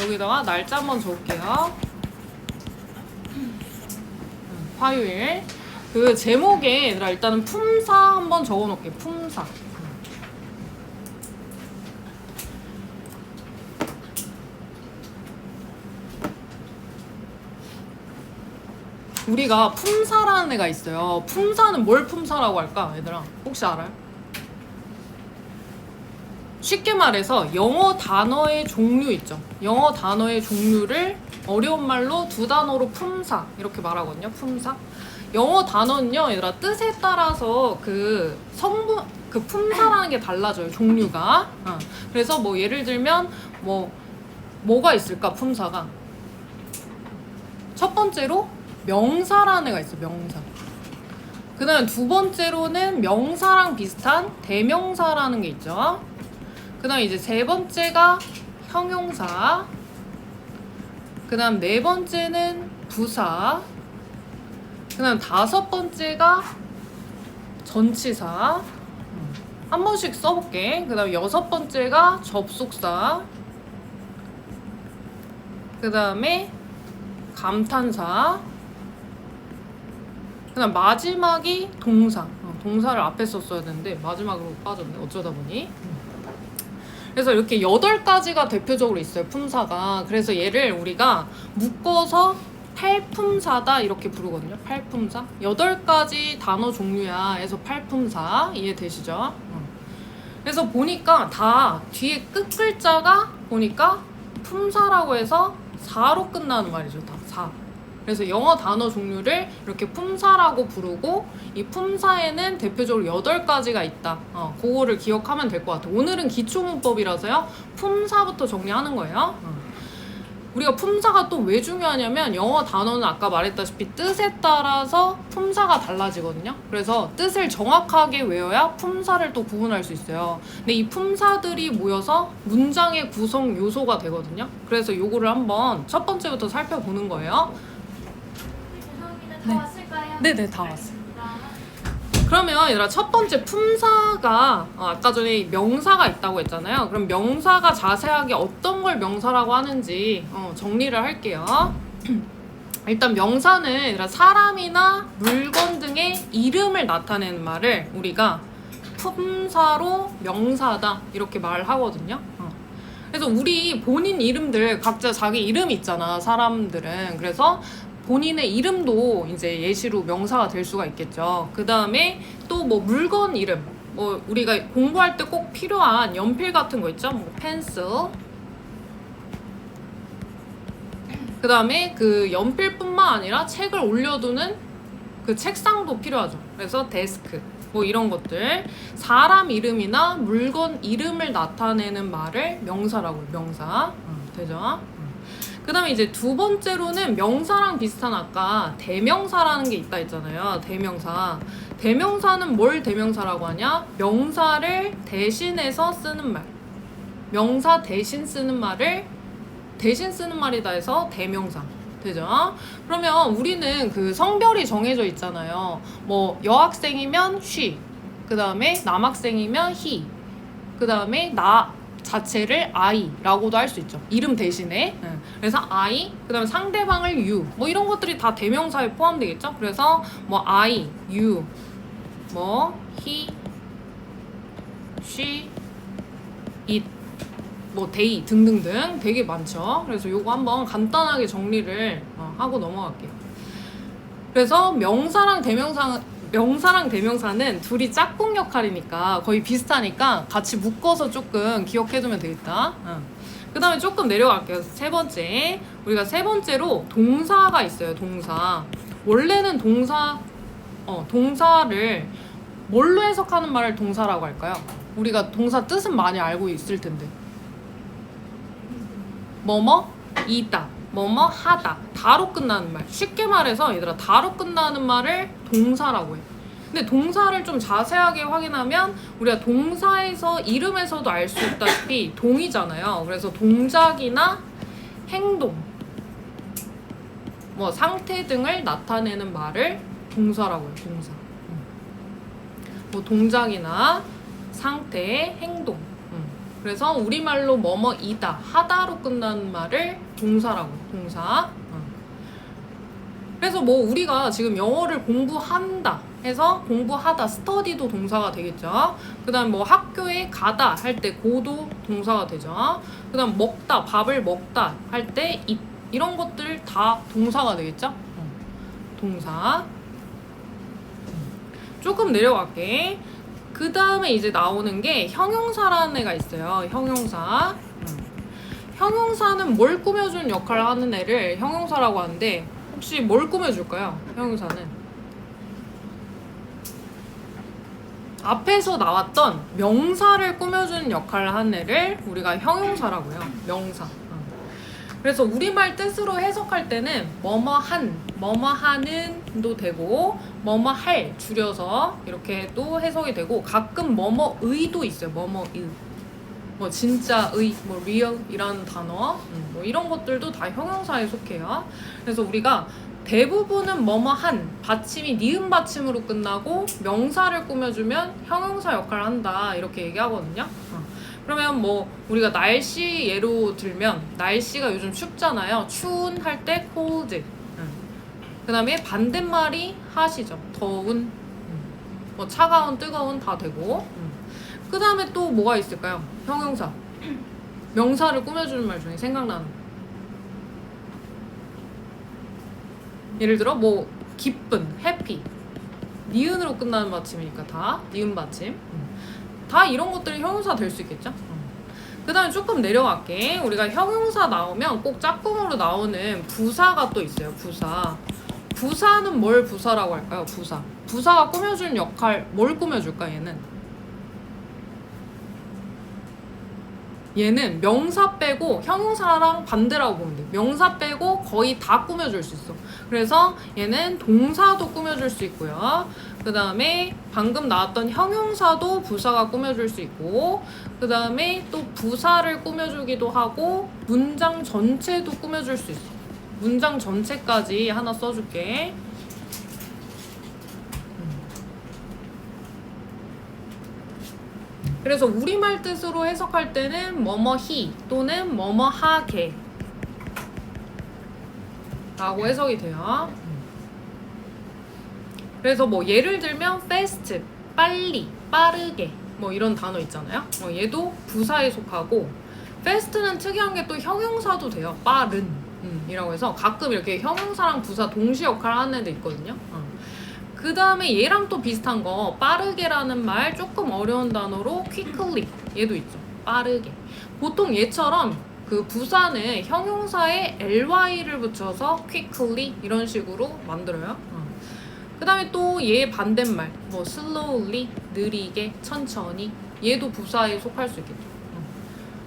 여기다가 날짜 한번 적을게요. 화요일. 그 제목에 얘들아 일단은 품사 한번 적어놓을게. 품사. 우리가 품사라는 애가 있어요. 품사는 뭘 품사라고 할까? 얘들아 혹시 알아요? 쉽게 말해서 영어 단어의 종류 있죠. 영어 단어의 종류를 어려운 말로 두 단어로 품사 이렇게 말하거든요. 품사. 영어 단어는요 얘들아 뜻에 따라서 그 성분 그 품사라는 게 달라져요. 종류가. 그래서 뭐 예를 들면 뭐가 있을까 품사가. 첫 번째로 명사라는 애가 있어. 명사. 그 다음 두 번째로는 명사랑 비슷한 대명사라는 게 있죠. 그 다음 이제 세 번째가 형용사. 그 다음 네 번째는 부사. 그 다음 다섯 번째가 전치사. 한 번씩 써볼게. 그 다음 여섯 번째가 접속사. 그 다음에 감탄사. 그 다음 마지막이 동사. 동사를 앞에 썼어야 되는데 마지막으로 빠졌네. 어쩌다 보니. 그래서 이렇게 8가지가 대표적으로 있어요. 품사가. 그래서 얘를 우리가 묶어서 팔품사다 이렇게 부르거든요. 팔품사. 8가지 단어 종류야 해서 팔품사. 이해되시죠? 그래서 보니까 다 뒤에 끝글자가 보니까 품사라고 해서 사로 끝나는 말이죠. 다 사. 그래서 영어 단어 종류를 이렇게 품사라고 부르고 이 품사에는 대표적으로 8가지가 있다. 그거를 기억하면 될 것 같아요. 오늘은 기초문법이라서요. 품사부터 정리하는 거예요. 우리가 품사가 또 왜 중요하냐면 영어 단어는 아까 말했다시피 뜻에 따라서 품사가 달라지거든요. 그래서 뜻을 정확하게 외워야 품사를 또 구분할 수 있어요. 근데 이 품사들이 모여서 문장의 구성 요소가 되거든요. 그래서 요거를 한번 첫 번째부터 살펴보는 거예요. 다 왔을까요? 네네, 다 왔어요. 그러면 얘들아 첫 번째 품사가 아까 전에 명사가 있다고 했잖아요. 그럼 명사가 자세하게 어떤 걸 명사라고 하는지 정리를 할게요. 일단 명사는 얘들아 사람이나 물건 등의 이름을 나타내는 말을 우리가 품사로 명사다 이렇게 말하거든요. 그래서 우리 본인 이름들 각자 자기 이름이 있잖아. 사람들은. 그래서 본인의 이름도 이제 예시로 명사가 될 수가 있겠죠. 그 다음에 또 뭐 물건 이름, 뭐 우리가 공부할 때 꼭 필요한 연필 같은 거 있죠. 뭐 펜슬. 그 다음에 그 연필뿐만 아니라 책을 올려두는 그 책상도 필요하죠. 그래서 데스크. 뭐 이런 것들. 사람 이름이나 물건 이름을 나타내는 말을 명사라고 해요. 명사. 되죠? 그 다음에 이제 두 번째로는 명사랑 비슷한 아까 대명사라는 게 있다 했잖아요. 대명사. 대명사는 뭘 대명사라고 하냐? 명사를 대신해서 쓰는 말. 명사 대신 쓰는 말을 대신 쓰는 말이다 해서 대명사. 되죠? 그러면 우리는 그 성별이 정해져 있잖아요. 뭐 여학생이면 she. 그 다음에 남학생이면 he. 그 다음에 나 자체를 I라고도 할 수 있죠. 이름 대신에. 그래서 I, 그 다음에 상대방을 you. 뭐 이런 것들이 다 대명사에 포함되겠죠. 그래서 뭐 I, you, 뭐 he, she, it, 뭐 they 등등등 되게 많죠. 그래서 요거 한번 간단하게 정리를 하고 넘어갈게요. 그래서 명사랑 대명사는 둘이 짝꿍 역할이니까 거의 비슷하니까 같이 묶어서 조금 기억해두면 되겠다. 그 다음에 조금 내려갈게요. 세 번째. 우리가 세 번째로 동사가 있어요. 동사. 원래는 동사를 뭘로 해석하는 말을 동사라고 할까요? 우리가 동사 뜻은 많이 알고 있을 텐데. 뭐뭐 이다. 뭐뭐 하다. 다로 끝나는 말. 쉽게 말해서 얘들아 다로 끝나는 말을 동사라고 해. 근데 동사를 좀 자세하게 확인하면 우리가 동사에서 이름에서도 알 수 있다시피 동이잖아요. 그래서 동작이나 행동, 뭐 상태 등을 나타내는 말을 동사라고 해요. 동사. 뭐 동작이나 상태, 행동. 그래서 우리말로 뭐뭐이다, 하다로 끝나는 말을 동사라고, 동사. 그래서 뭐 우리가 지금 영어를 공부한다 해서 공부하다, 스터디도 동사가 되겠죠. 그 다음 뭐 학교에 가다 할 때 고도 동사가 되죠. 그 다음 먹다, 밥을 먹다 할 때 입, 이런 것들 다 동사가 되겠죠. 동사. 조금 내려갈게. 그 다음에 이제 나오는 게 형용사라는 애가 있어요. 형용사. 형용사는 뭘 꾸며주는 역할을 하는 애를 형용사라고 하는데, 혹시 뭘 꾸며줄까요? 형용사는 앞에서 나왔던 명사를 꾸며주는 역할을 하는 애를 우리가 형용사라고 해요. 명사. 그래서 우리말 뜻으로 해석할 때는 뭐뭐한, 뭐뭐하는도 되고 뭐뭐할 줄여서 이렇게 또 해석이 되고, 가끔 뭐뭐의도 있어요. 뭐뭐의, 뭐 진짜의, 뭐 real 이라는 단어, 뭐 이런 것들도 다 형용사에 속해요. 그래서 우리가 대부분은 뭐뭐한, 받침이 니은 받침으로 끝나고 명사를 꾸며주면 형용사 역할을 한다 이렇게 얘기하거든요. 그러면 뭐 우리가 날씨 예로 들면, 날씨가 요즘 춥잖아요. 추운 할 때 cold. 그 다음에 반대말이 hot이죠. 더운. 뭐 차가운, 뜨거운 다 되고. 그 다음에 또 뭐가 있을까요? 형용사. 명사를 꾸며주는 말 중에 생각나는 거. 예를 들어 뭐 기쁜, happy. 니은으로 끝나는 받침이니까 다 니은 받침. 다 이런 것들이 형용사 될 수 있겠죠? 그 다음에 조금 내려갈게. 우리가 형용사 나오면 꼭 짝꿍으로 나오는 부사가 또 있어요. 부사. 부사는 뭘 부사라고 할까요? 부사. 부사가 꾸며주는 역할, 뭘 꾸며줄까 얘는? 얘는 명사 빼고, 형용사랑 반대라고 보면 돼. 명사 빼고 거의 다 꾸며줄 수 있어. 그래서 얘는 동사도 꾸며줄 수 있고요. 그 다음에 방금 나왔던 형용사도 부사가 꾸며줄 수 있고, 그 다음에 또 부사를 꾸며주기도 하고, 문장 전체도 꾸며줄 수 있어. 문장 전체까지 하나 써줄게. 그래서 우리말 뜻으로 해석할 때는 뭐뭐히 또는 뭐뭐하게 라고 해석이 돼요. 그래서 뭐 예를 들면 fast, 빨리, 빠르게 뭐 이런 단어 있잖아요. 얘도 부사에 속하고, fast는 특이한 게 또 형용사도 돼요. 빠른 이라고 해서 가끔 이렇게 형용사랑 부사 동시 역할을 하는 애도 있거든요. 그 다음에 얘랑 또 비슷한 거, 빠르게라는 말 조금 어려운 단어로 quickly, 얘도 있죠. 빠르게. 보통 얘처럼 그 부사는 형용사에 ly를 붙여서 quickly 이런 식으로 만들어요. 그 다음에 또 얘 반대말, 뭐 slowly, 느리게, 천천히, 얘도 부사에 속할 수 있겠죠.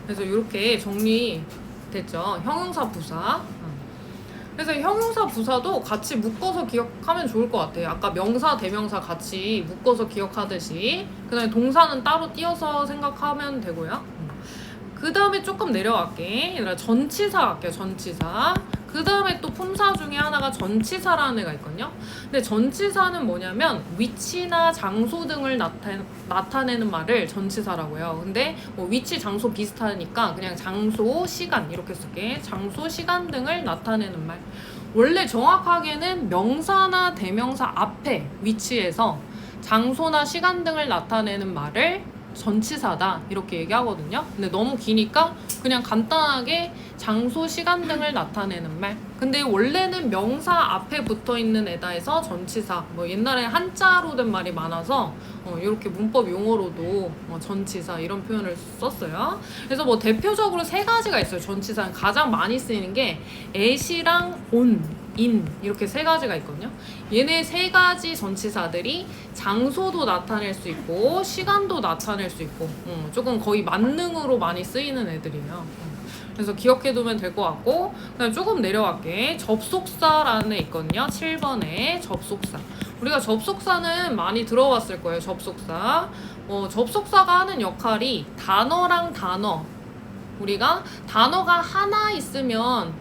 그래서 이렇게 정리됐죠. 형용사, 부사. 그래서 형용사, 부사도 같이 묶어서 기억하면 좋을 것 같아요. 아까 명사, 대명사 같이 묶어서 기억하듯이. 그 다음에 동사는 따로 띄어서 생각하면 되고요. 그 다음에 조금 내려갈게. 얘들아, 전치사 갈게요. 전치사. 그 다음에 또 품사 중에 하나가 전치사라는 애가 있거든요. 근데 전치사는 뭐냐면 위치나 장소 등을 나타내는 말을 전치사라고 해요. 근데 뭐 위치, 장소 비슷하니까 그냥 장소, 시간 이렇게 쓸게. 장소, 시간 등을 나타내는 말. 원래 정확하게는 명사나 대명사 앞에 위치에서 장소나 시간 등을 나타내는 말을 전치사다 이렇게 얘기하거든요. 근데 너무 기니까 그냥 간단하게 장소, 시간 등을 나타내는 말. 근데 원래는 명사 앞에 붙어있는 애다해서 전치사, 뭐 옛날에 한자로 된 말이 많아서 이렇게 문법 용어로도 전치사 이런 표현을 썼어요. 그래서 뭐 대표적으로 세 가지가 있어요. 전치사는 가장 많이 쓰이는 게 at이랑 on, in 이렇게 세 가지가 있거든요. 얘네 세 가지 전치사들이 장소도 나타낼 수 있고 시간도 나타낼 수 있고 조금 거의 만능으로 많이 쓰이는 애들이에요. 그래서 기억해두면 될 것 같고, 그다음 조금 내려갈게. 접속사라는 애 있거든요. 7번에 접속사. 우리가 접속사는 많이 들어봤을 거예요. 접속사. 접속사가 하는 역할이 단어랑 단어, 우리가 단어가 하나 있으면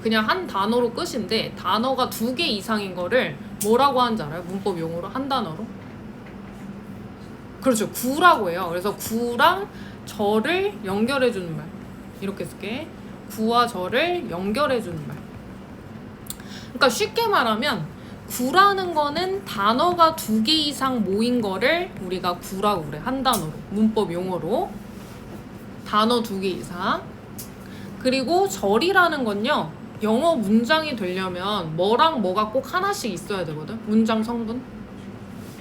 그냥 한 단어로 끝인데, 단어가 2개 이상인 거를 뭐라고 하는지 알아요? 문법 용어로 한 단어로? 그렇죠. 구라고 해요. 그래서 구랑 저를 연결해주는 말. 이렇게 쓸게. 구와 저를 연결해주는 말. 그러니까 쉽게 말하면 구라는 거는 단어가 2개 이상 모인 거를 우리가 구라고 그래. 한 단어로. 문법 용어로. 단어 2개 이상. 그리고 절이라는 건요. 영어 문장이 되려면 뭐랑 뭐가 꼭 하나씩 있어야 되거든. 문장 성분.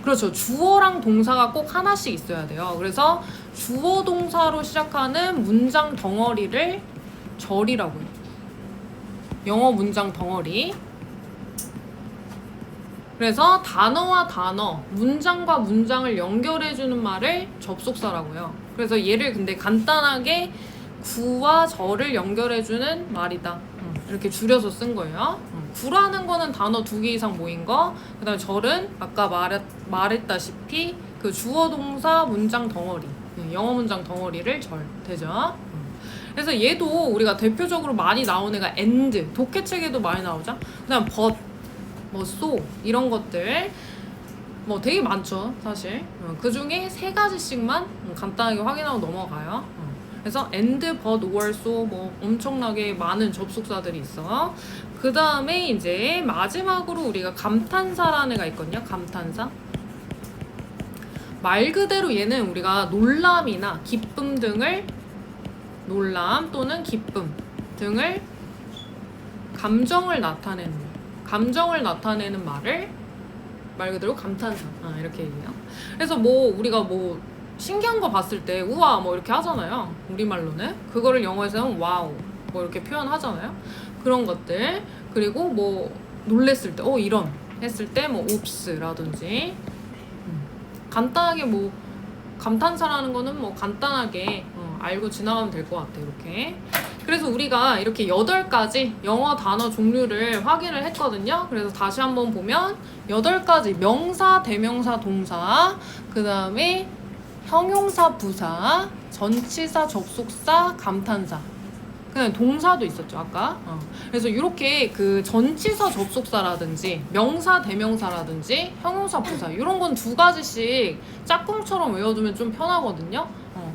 그렇죠. 주어랑 동사가 꼭 하나씩 있어야 돼요. 그래서 주어 동사로 시작하는 문장 덩어리를 절이라고 해요. 영어 문장 덩어리. 그래서 단어와 단어, 문장과 문장을 연결해주는 말을 접속사라고 해요. 그래서 얘를 근데 간단하게 구와 절을 연결해주는 말이다. 이렇게 줄여서 쓴 거예요. 구라는 거는 단어 2개 이상 모인 거. 그 다음에 절은 아까 말했다시피 그 주어 동사 문장 덩어리. 영어 문장 덩어리를 절. 되죠? 그래서 얘도 우리가 대표적으로 많이 나온 애가 and. 독해책에도 많이 나오죠? 그 다음 but, 뭐 so 이런 것들. 뭐 되게 많죠, 사실. 그 중에 3가지씩만 간단하게 확인하고 넘어가요. 그래서 and, but, or, so 뭐 엄청나게 많은 접속사들이 있어. 그 다음에 이제 마지막으로 우리가 감탄사라는 애가 있거든요. 감탄사. 말 그대로 얘는 우리가 놀람이나 기쁨 등을 놀람 또는 기쁨 등을 감정을 나타내는 말을 말 그대로 감탄사. 이렇게 얘기해요. 그래서 뭐 우리가 뭐 신기한 거 봤을 때 우와 뭐 이렇게 하잖아요. 우리말로는. 그거를 영어에서는 와우 뭐 이렇게 표현하잖아요. 그런 것들. 그리고 뭐 놀랬을 때 이런 했을 때 뭐 옵스라든지 간단하게 뭐 감탄사라는 거는 뭐 간단하게 알고 지나가면 될 것 같아. 이렇게. 그래서 우리가 이렇게 8가지 영어 단어 종류를 확인을 했거든요. 그래서 다시 한번 보면 8가지 명사, 대명사, 동사, 그 다음에 형용사, 부사, 전치사, 접속사, 감탄사. 그냥 동사도 있었죠 아까. 그래서 이렇게 그 전치사, 접속사라든지 명사, 대명사라든지 형용사, 부사 이런 건 2가지씩 짝꿍처럼 외워두면 좀 편하거든요.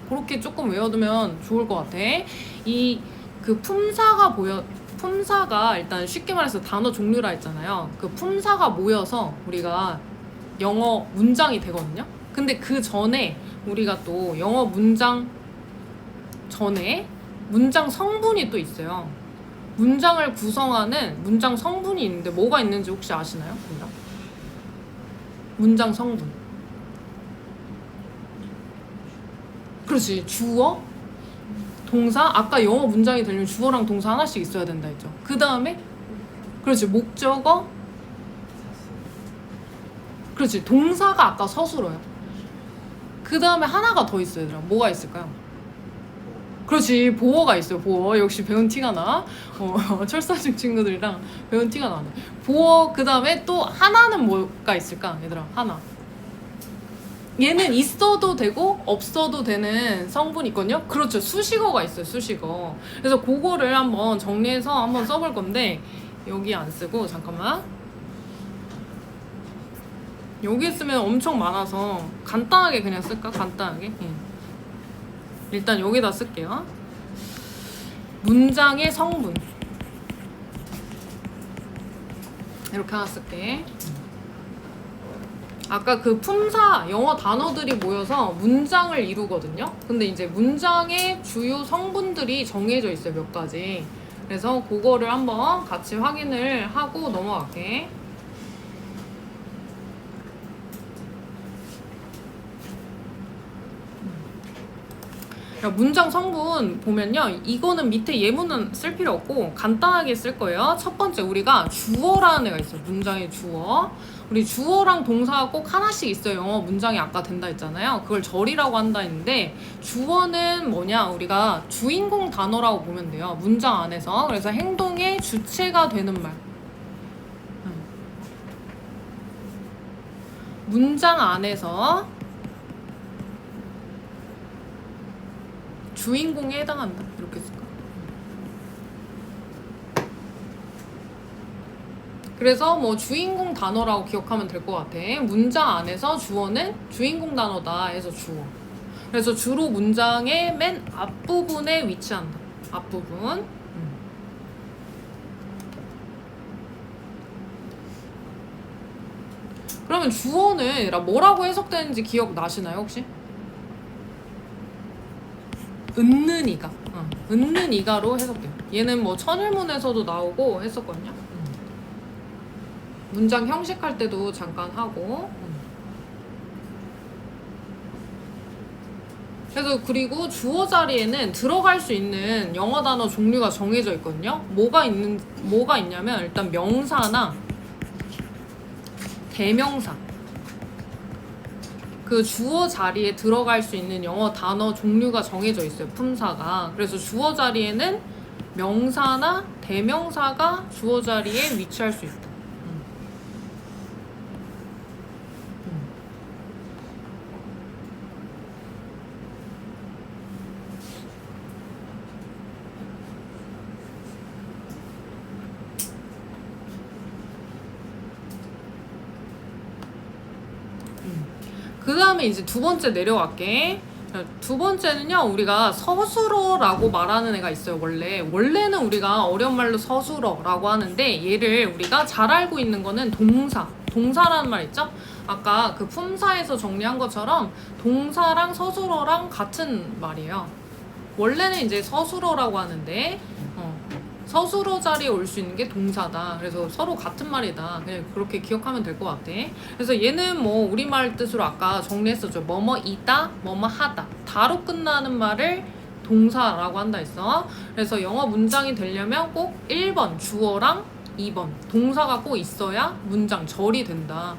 그렇게 조금 외워두면 좋을 것 같아. 이 그 품사가 일단 쉽게 말해서 단어 종류라 했잖아요. 그 품사가 모여서 우리가 영어 문장이 되거든요. 근데 그 전에 우리가 또 영어 문장 전에 문장 성분이 또 있어요. 문장을 구성하는 문장 성분이 있는데 뭐가 있는지 혹시 아시나요? 문장 성분. 그렇지. 주어, 동사. 아까 영어 문장이 되려면 주어랑 동사 하나씩 있어야 된다 했죠. 그 다음에 그렇지. 목적어. 그렇지. 동사가 아까 서술어요. 그 다음에 하나가 더 있어요. 얘들아. 뭐가 있을까요? 그렇지. 보어가 있어요. 보어. 역시 배운 티가 나. 철사중 친구들이랑 배운 티가 나네. 보어. 그 다음에 또 하나는 뭐가 있을까? 얘들아. 하나. 얘는 있어도 되고 없어도 되는 성분이 있거든요. 그렇죠. 수식어가 있어요. 수식어. 그래서 그거를 한번 정리해서 한번 써볼 건데 여기 안 쓰고 잠깐만. 여기 쓰면 엄청 많아서 간단하게 그냥 쓸까? 간단하게. 일단 여기다 쓸게요. 문장의 성분. 이렇게 하나 쓸게. 아까 그 품사 영어 단어들이 모여서 문장을 이루거든요. 근데 이제 문장의 주요 성분들이 정해져 있어요. 몇 가지. 그래서 그거를 한번 같이 확인을 하고 넘어갈게. 문장 성분 보면요. 이거는 밑에 예문은 쓸 필요 없고 간단하게 쓸 거예요. 첫 번째 우리가 주어라는 애가 있어요. 문장의 주어. 우리 주어랑 동사가 꼭 하나씩 있어요. 영어 문장이 아까 된다 했잖아요. 그걸 절이라고 한다 했는데 주어는 뭐냐? 우리가 주인공 단어라고 보면 돼요. 문장 안에서. 그래서 행동의 주체가 되는 말. 문장 안에서 주인공에 해당한다. 이렇게 쓸까? 그래서 뭐 주인공 단어라고 기억하면 될 것 같아. 문장 안에서 주어는 주인공 단어다 해서 주어. 그래서 주로 문장의 맨 앞부분에 위치한다. 앞부분. 그러면 주어는 뭐라고 해석되는지 기억나시나요 혹시? 은는 이가. 은는 이가로 해석돼요. 얘는 뭐 천일문에서도 나오고 했었거든요. 문장 형식할 때도 잠깐 하고. 그래서 그리고 주어 자리에는 들어갈 수 있는 영어 단어 종류가 정해져 있거든요. 뭐가 있냐면 일단 명사나 대명사. 그 주어 자리에 들어갈 수 있는 영어 단어 종류가 정해져 있어요. 품사가. 그래서 주어 자리에는 명사나 대명사가 주어 자리에 위치할 수 있다. 그 다음에 이제 두 번째 내려갈게. 두 번째는요, 우리가 서술어라고 말하는 애가 있어요. 원래는 우리가 어려운 말로 서술어라고 하는데, 얘를 우리가 잘 알고 있는 거는 동사라는 말 있죠? 아까 그 품사에서 정리한 것처럼 동사랑 서술어랑 같은 말이에요. 원래는 이제 서술어라고 하는데, 서술어 자리에 올 수 있는 게 동사다. 그래서 서로 같은 말이다. 그냥 그렇게 기억하면 될 것 같아. 그래서 얘는 뭐 우리말 뜻으로 아까 정리했었죠. 뭐뭐이다, 뭐뭐하다. 다로 끝나는 말을 동사라고 한다 했어. 그래서 영어 문장이 되려면 꼭 1번 주어랑 2번 동사가 꼭 있어야 문장 절이 된다.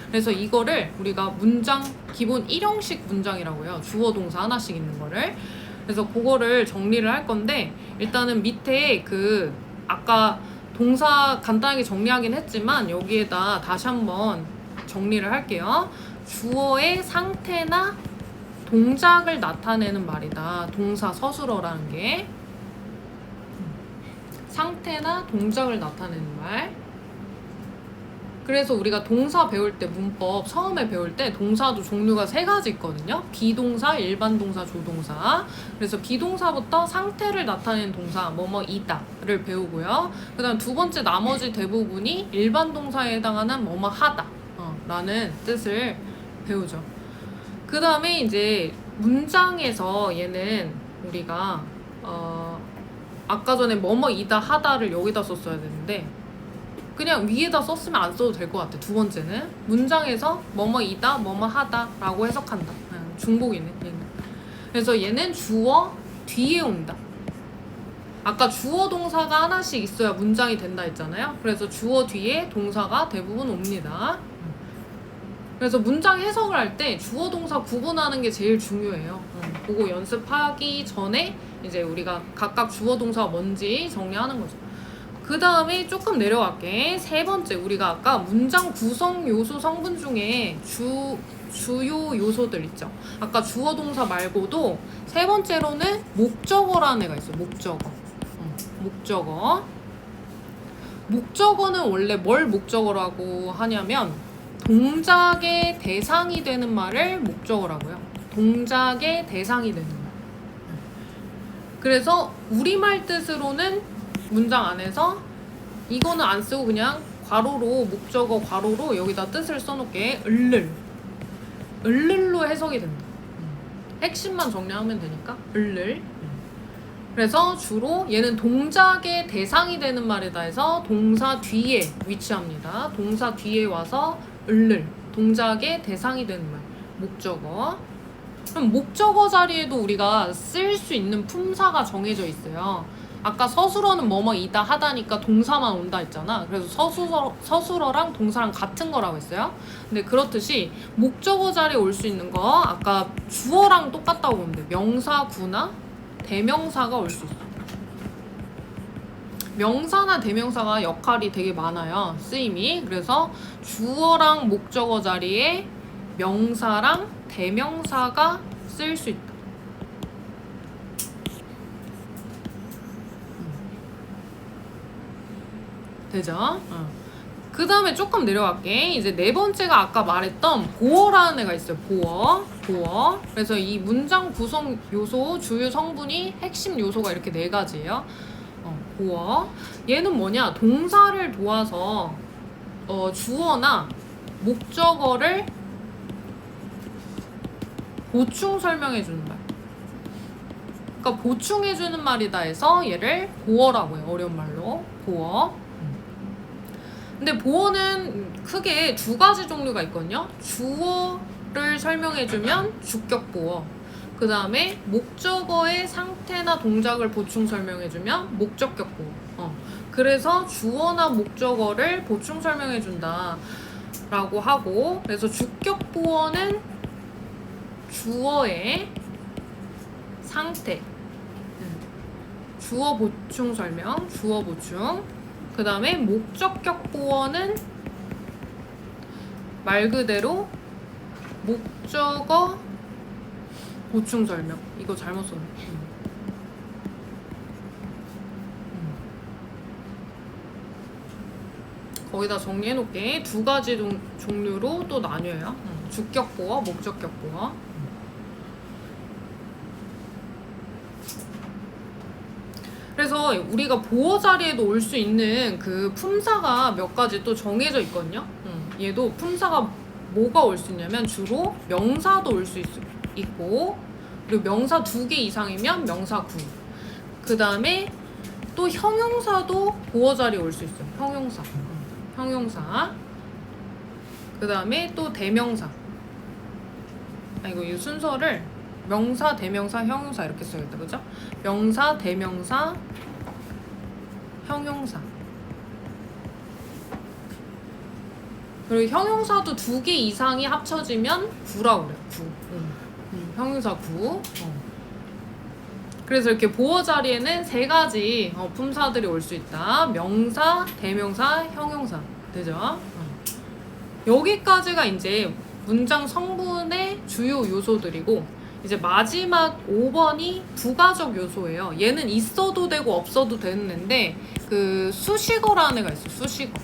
그래서 이거를 우리가 문장 기본 1형식 문장이라고 해요. 주어 동사 하나씩 있는 거를. 그래서 그거를 정리를 할 건데, 일단은 밑에 그 아까 동사 간단하게 정리하긴 했지만 여기에다 다시 한번 정리를 할게요. 주어의 상태나 동작을 나타내는 말이다. 동사 서술어라는 게 상태나 동작을 나타내는 말. 그래서 우리가 동사 배울 때 문법 처음에 배울 때 동사도 종류가 3가지 있거든요. 비동사, 일반 동사, 조동사. 그래서 비동사부터 상태를 나타내는 동사 뭐뭐이다를 배우고요. 그 다음 두 번째 나머지 대부분이 일반 동사에 해당하는 뭐뭐하다 라는 뜻을 배우죠. 그 다음에 이제 문장에서 얘는 우리가 아까 전에 뭐뭐이다 하다를 여기다 썼어야 되는데 그냥 위에다 썼으면 안 써도 될 것 같아. 두 번째는 문장에서 뭐뭐이다, 뭐뭐하다 라고 해석한다. 중복이네. 그래서 얘는 주어 뒤에 온다. 아까 주어 동사가 하나씩 있어야 문장이 된다 했잖아요. 그래서 주어 뒤에 동사가 대부분 옵니다. 그래서 문장 해석을 할 때 주어 동사 구분하는 게 제일 중요해요. 그거 연습하기 전에 이제 우리가 각각 주어 동사가 뭔지 정리하는 거죠. 그 다음에 조금 내려갈게. 세 번째, 우리가 아까 문장 구성 요소 성분 중에 주요 요소들 있죠. 아까 주어 동사 말고도 세 번째로는 목적어라는 애가 있어요. 목적어. 목적어는 원래 뭘 목적어라고 하냐면 동작의 대상이 되는 말을 목적어라고요. 동작의 대상이 되는 말. 그래서 우리말 뜻으로는 문장 안에서 이거는 안 쓰고 그냥 괄호로 목적어 괄호로 여기다 뜻을 써놓게 을를로 해석이 된다. 핵심만 정리하면 되니까 을를. 그래서 주로 얘는 동작의 대상이 되는 말이다 해서 동사 뒤에 위치합니다. 동사 뒤에 와서 을를 동작의 대상이 되는 말 목적어. 그럼 목적어 자리에도 우리가 쓸 수 있는 품사가 정해져 있어요. 아까 서술어는 뭐뭐이다 하다니까 동사만 온다 했잖아. 그래서 서술어랑 동사랑 같은 거라고 했어요. 근데 그렇듯이 목적어 자리에 올 수 있는 거 아까 주어랑 똑같다고 보면 돼. 명사, 구나 대명사가 올 수 있어. 명사나 대명사가 역할이 되게 많아요. 쓰임이. 그래서 주어랑 목적어 자리에 명사랑 대명사가 쓸 수 있다. 되죠? 그 다음에 조금 내려갈게. 이제 네 번째가 아까 말했던 보어라는 애가 있어요. 보어. 그래서 이 문장 구성 요소, 주요 성분이 핵심 요소가 이렇게 네 가지예요. 보어. 얘는 뭐냐? 동사를 도와서 주어나 목적어를 보충 설명해 주는 말. 그러니까 보충해 주는 말이다 해서 얘를 보어라고 해요. 어려운 말로. 보어. 근데 보어는 크게 두 가지 종류가 있거든요. 주어를 설명해주면 주격 보어. 그 다음에 목적어의 상태나 동작을 보충 설명해주면 목적격 보어. 그래서 주어나 목적어를 보충 설명해준다 라고 하고, 그래서 주격 보어는 주어의 상태, 주어 보충 설명, 주어 보충. 그 다음에 목적격 보어는 말 그대로 목적어 보충 설명. 이거 잘못 썼네. 거기다 정리해 놓을게. 두 가지 종류로 또 나뉘어요. 주격 보어, 목적격 보어. 그래서 우리가 보어 자리에도 올 수 있는 그 품사가 몇 가지 또 정해져 있거든요. 얘도 품사가 뭐가 올 수 있냐면 주로 명사도 올 수 있고, 그리고 명사 2개 이상이면 명사 구. 그 다음에 또 형용사도 보어 자리에 올 수 있어요. 형용사. 그 다음에 또 대명사. 이 순서를 명사, 대명사, 형용사 이렇게 써야겠다. 그죠? 명사, 대명사, 형용사. 그리고 형용사도 2개 이상이 합쳐지면 구라고 그래요. 구. 형용사 구. 그래서 이렇게 보어 자리에는 3가지 품사들이 올 수 있다. 명사, 대명사, 형용사. 되죠? 여기까지가 이제 문장 성분의 주요 요소들이고, 이제 마지막 5번이 부가적 요소예요. 얘는 있어도 되고 없어도 되는 애인데, 그 수식어라는 애가 있어요.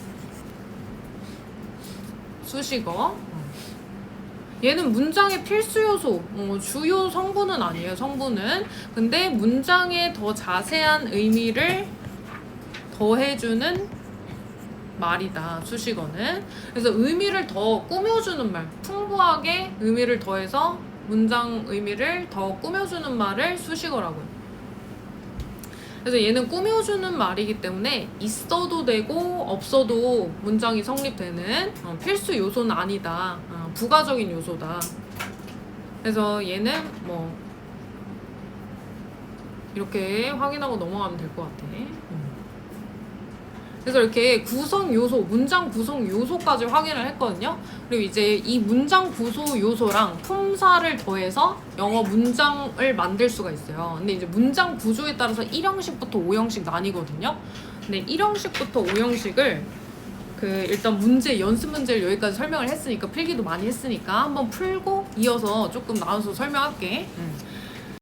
수식어. 얘는 문장의 필수 요소, 주요 성분은 아니에요. 성분은. 근데 문장에 더 자세한 의미를 더해주는 말이다. 수식어는. 그래서 의미를 더 꾸며주는 말, 풍부하게 의미를 더해서 문장 의미를 더 꾸며주는 말을 수식어라고 해요. 그래서 얘는 꾸며주는 말이기 때문에 있어도 되고 없어도 문장이 성립되는 필수 요소는 아니다. 부가적인 요소다. 그래서 얘는 뭐 이렇게 확인하고 넘어가면 될 것 같아. 그래서 이렇게 구성 요소, 문장 구성 요소까지 확인을 했거든요. 그리고 이제 이 문장 구조 요소랑 품사를 더해서 영어 문장을 만들 수가 있어요. 근데 이제 문장 구조에 따라서 1형식부터 5형식 나뉘거든요. 근데 1형식부터 5형식을 일단 연습 문제를 여기까지 설명을 했으니까, 필기도 많이 했으니까 한번 풀고 이어서 조금 나눠서 설명할게.